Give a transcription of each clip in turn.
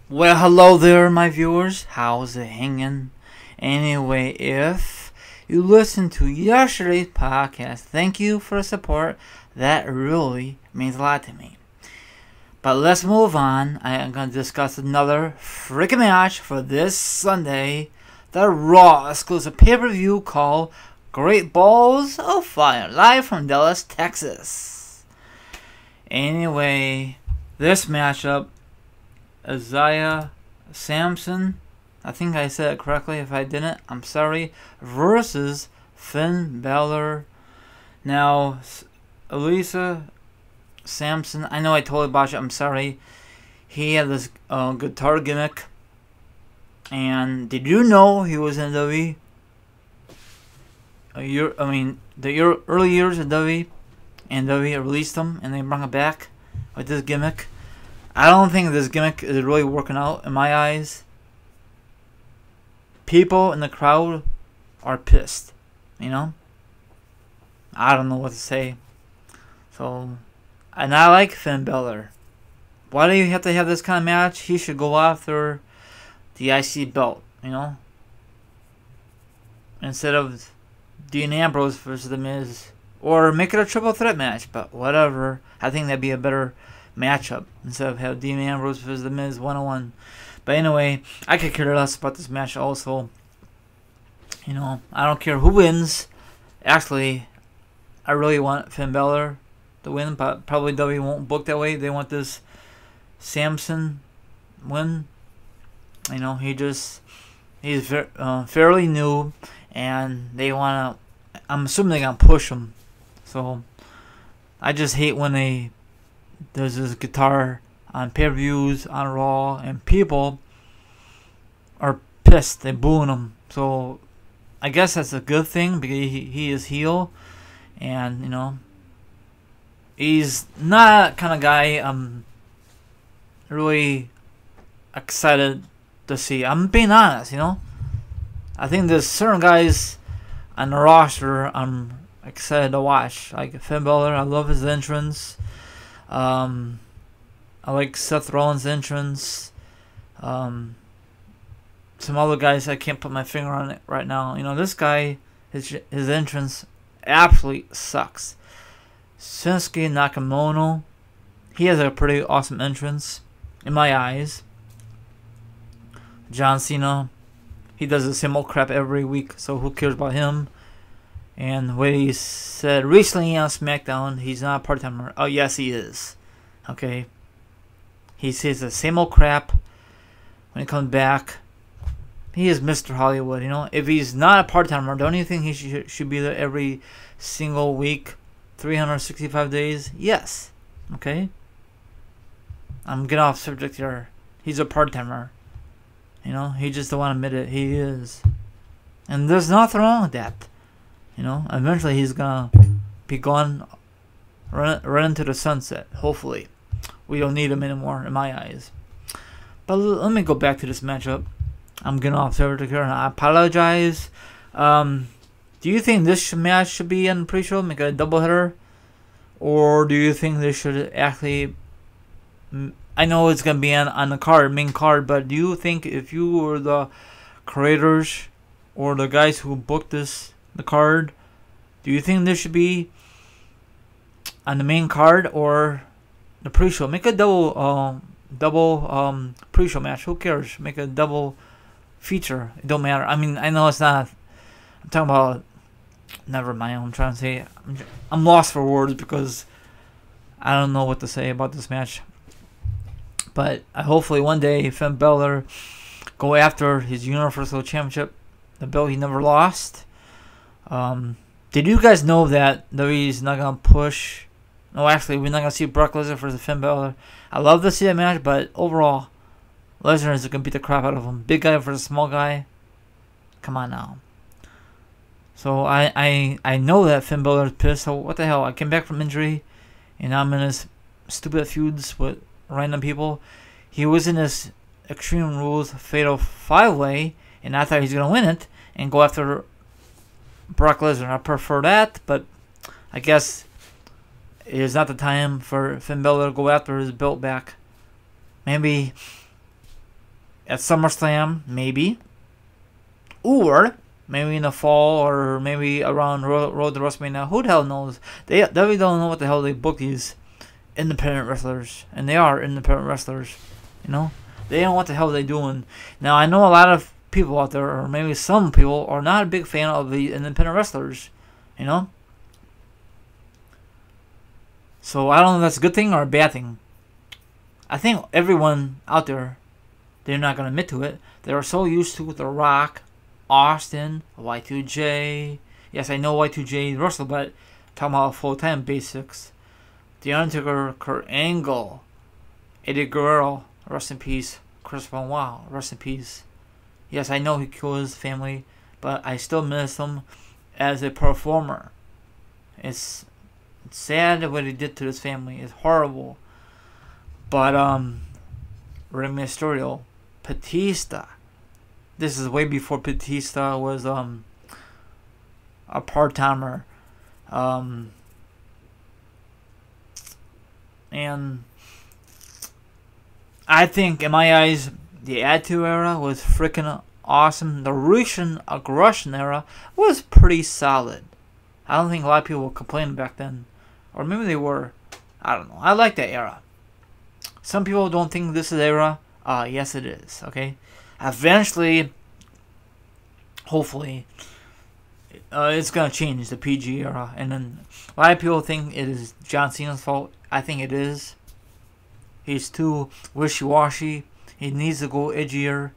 Well, hello there, my viewers. How's it hanging? Anyway, if you listened to yesterday's podcast, thank you for the support. That really means a lot to me. But let's move on. I am going to discuss another freaking match for this Sunday. The Raw exclusive pay-per-view called Great Balls of Fire, live from Dallas, Texas. Anyway, this matchup, Elias Samson, I think I said it correctly. If I didn't, I'm sorry, versus Finn Balor. Now, Elias Samson, I know I totally botched it, I'm sorry. He had this guitar gimmick. And did you know he was in WWE? The early years of WWE, and WWE released him and they brought him back with this gimmick. I don't think this gimmick is really working out in my eyes. People in the crowd are pissed, you know? I don't know what to say. So, and I like Finn Balor. Why do you have to have this kind of match? He should go after the IC belt, you know? Instead of Dean Ambrose versus The Miz. Or make it a triple threat match, but whatever. I think that'd be a better matchup instead of have Dean Ambrose versus The Miz 1-on-1. But anyway, I could care less about this match also. You know, I don't care who wins. Actually, I really want Finn Balor to win, but probably WWE won't book that way. They want this Samson win. You know, he's fairly new, and they want to, I'm assuming they're going to push him. So, I just hate when there's this guitar on pay-per-views, on Raw, and people are pissed. They're booing him. So, I guess that's a good thing because he is heel. And, you know, he's not that kind of guy I'm really excited to see. I'm being honest, you know. I think there's certain guys on the roster I'm excited to watch. Like Finn Balor, I love his entrance. I like Seth Rollins' entrance. Some other guys I can't put my finger on it right now. You know, this guy, his entrance absolutely sucks. Shinsuke Nakamura, he has a pretty awesome entrance in my eyes. John Cena, he does the same old crap every week, so who cares about him? And what he said recently on SmackDown, he's not a part-timer. Oh, yes, he is. Okay. He says the same old crap when he comes back. He is Mr. Hollywood, you know. If he's not a part-timer, don't you think he should be there every single week, 365 days? Yes. Okay. I'm getting off subject here. He's a part-timer. You know, he just don't want to admit it. He is. And there's nothing wrong with that. You know, eventually he's going to be gone, run into the sunset, hopefully. We don't need him anymore, in my eyes. But let me go back to this matchup. I'm getting off subject here, and I apologize. Do you think this match should be in pre-show, make a doubleheader? Or do you think this should actually... I know it's going to be on the card, main card, but do you think if you were the creators or the guys who booked the card, do you think this should be on the main card or the pre-show? Make a double pre-show match. Who cares? Make a double feature. It don't matter. I mean, I know it's not. I'm talking about. Never mind. I'm trying to say. I'm lost for words because I don't know what to say about this match. But hopefully one day Finn Balor go after his Universal Championship, the belt he never lost. Did you guys know that WWE's not gonna push? No, actually, we're not gonna see Brock Lesnar versus Finn Balor. I love to see that match, but overall, Lesnar is gonna beat the crap out of him. Big guy versus small guy. Come on now. So I know that Finn Balor is pissed. So what the hell? I came back from injury, and I'm in this stupid feuds with random people. He was in this Extreme Rules Fatal 5-Way, and I thought he's gonna win it and go after Brock Lesnar. I prefer that, but I guess it is not the time for Finn Balor to go after his belt back. Maybe at SummerSlam, maybe. Or maybe in the fall, or maybe around Road to WrestleMania. Who the hell knows? They don't know what the hell they book these independent wrestlers. And they are independent wrestlers. You know? They don't know what the hell they're doing. Now, I know a lot of people out there, or maybe some people, are not a big fan of the independent wrestlers. You know? So, I don't know if that's a good thing or a bad thing. I think everyone out there, they're not going to admit to it. They are so used to The Rock, Austin, Y2J. Yes, I know Y2J wrestled, but talking about full-time basics. The Undertaker, Kurt Angle, Eddie Guerrero, rest in peace. Chris Benoit, rest in peace. Yes, I know he killed his family, but I still miss him as a performer. It's sad what he did to his family. It's horrible. But Rey Mysterio, Batista. This is way before Batista was a part-timer. And I think, in my eyes, the Attitude Era was freaking awesome. The Russian Aggression Era was pretty solid. I don't think a lot of people were complaining back then. Or maybe they were. I don't know. I like that era. Some people don't think this is era. Yes, it is. Okay? Eventually, hopefully, it's going to change, the PG era. And then a lot of people think it is John Cena's fault. I think it is. He's too wishy-washy. He needs to go edgier.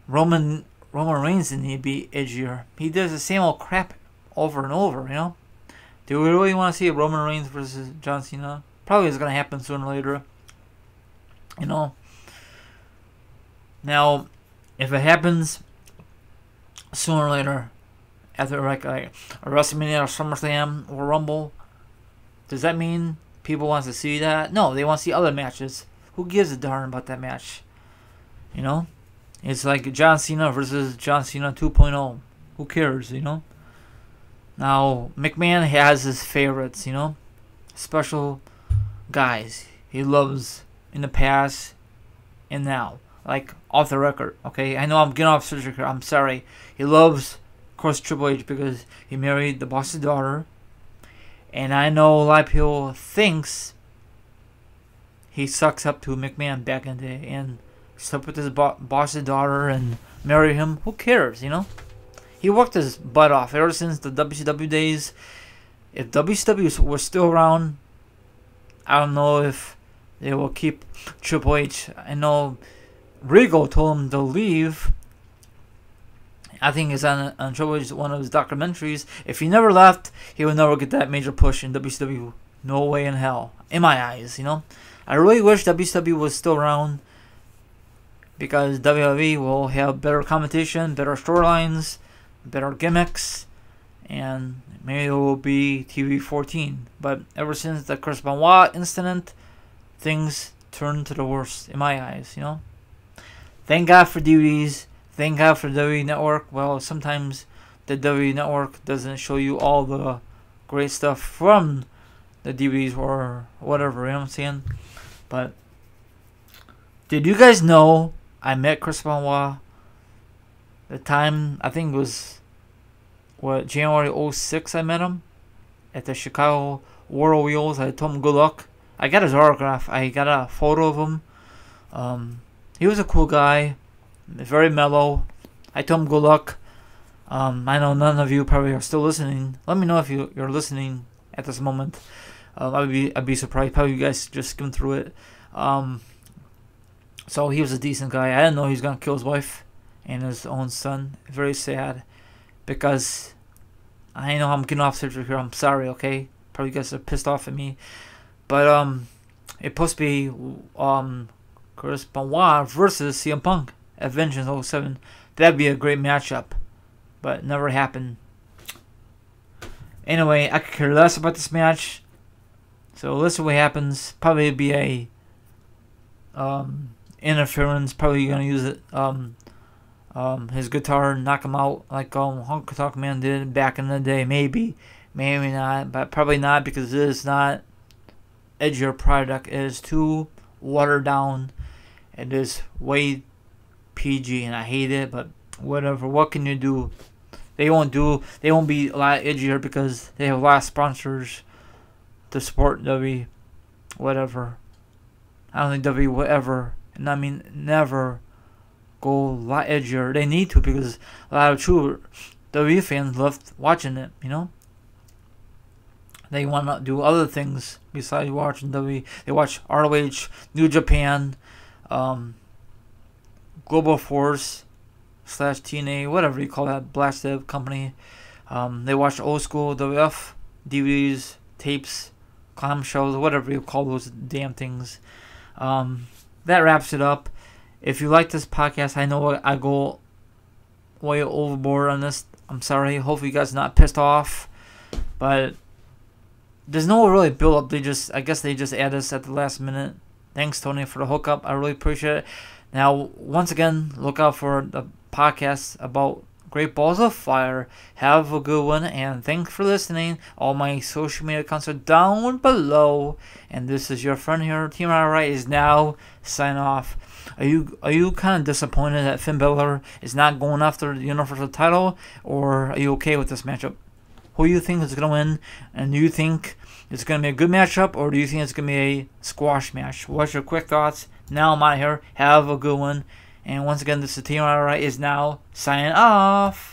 Roman Reigns needs to be edgier. He does the same old crap over and over, you know? Do we really want to see a Roman Reigns versus John Cena? Probably it's going to happen sooner or later. You know? Now, if it happens sooner or later, after like a WrestleMania or SummerSlam or Rumble, does that mean people want to see that? No, they want to see other matches. Who gives a darn about that match? You know? It's like John Cena versus John Cena 2.0. Who cares, you know? Now, McMahon has his favorites, you know? Special guys he loves in the past and now. Like, off the record, okay? I know I'm getting off subject here. I'm sorry. He loves, of course, Triple H because he married the boss's daughter. And I know a lot of people thinks he sucks up to McMahon back in the day and slept with his boss's daughter and married him. Who cares, you know? He worked his butt off ever since the WCW days. If WCW was still around, I don't know if they will keep Triple H. I know Regal told him to leave. I think it's on Triple H, one of his documentaries. If he never left, he would never get that major push in WCW. No way in hell. In my eyes, you know. I really wish WCW was still around because WWE will have better competition, better storylines, better gimmicks, and maybe it will be TV 14. But ever since the Chris Benoit incident, things turned to the worst in my eyes, you know. Thank God for DVDs. Thank God for WWE Network. Well, sometimes the WWE Network doesn't show you all the great stuff from the DVDs or whatever, you know what I'm saying? But did you guys know I met Chris Benoit the time, I think it was, January 06 I met him at the Chicago War Wheels. I told him good luck. I got his autograph. I got a photo of him. He was a cool guy, very mellow. I told him good luck. I know none of you probably are still listening. Let me know if you're listening at this moment. I'd be surprised. Probably you guys just skimmed through it. So he was a decent guy. I didn't know he was gonna kill his wife and his own son. Very sad, because I know I'm getting off subject here. I'm sorry. Okay, probably you guys are pissed off at me, but it's supposed to be Chris Benoit versus CM Punk at Vengeance 07. That'd be a great matchup, but it never happened. Anyway, I could care less about this match. So let's see what happens. Probably be a interference. Probably gonna use it. His guitar, knock him out like Honky Tonk Man did back in the day. Maybe not, but probably not, because it is not edgier product. It is too watered down. It is way PG, and I hate it. But whatever. What can you do? They won't be a lot edgier because they have a lot of sponsors to support WWE. Whatever. I don't think WWE will ever, and I mean never, go a lot edgier. They need to because a lot of true WWE fans love watching it. They want to do other things besides watching WWE. They watch ROH, New Japan, Global Force / TNA, whatever you call that, Blast Dev company. They watch old school WF DVDs, tapes, clamshells, whatever you call those damn things. That wraps it up. If you like this podcast, I know I go way overboard on this. I'm sorry. Hopefully you guys are not pissed off. But there's no really build up. I guess they just add us at the last minute. Thanks, Tony, for the hookup. I really appreciate it. Now, once again, look out for the podcast about Great Balls of Fire. Have a good one, and thanks for listening. All my social media accounts are down below. And this is your friend here, Team Alright, is now sign off. Are you kind of disappointed that Finn Balor is not going after the Universal title, or are you okay with this matchup? Who do you think is going to win? And do you think it's going to be a good matchup, or do you think it's going to be a squash match? What's your quick thoughts? Now I'm out of here. Have a good one. And once again, this is Team Alright is now signing off.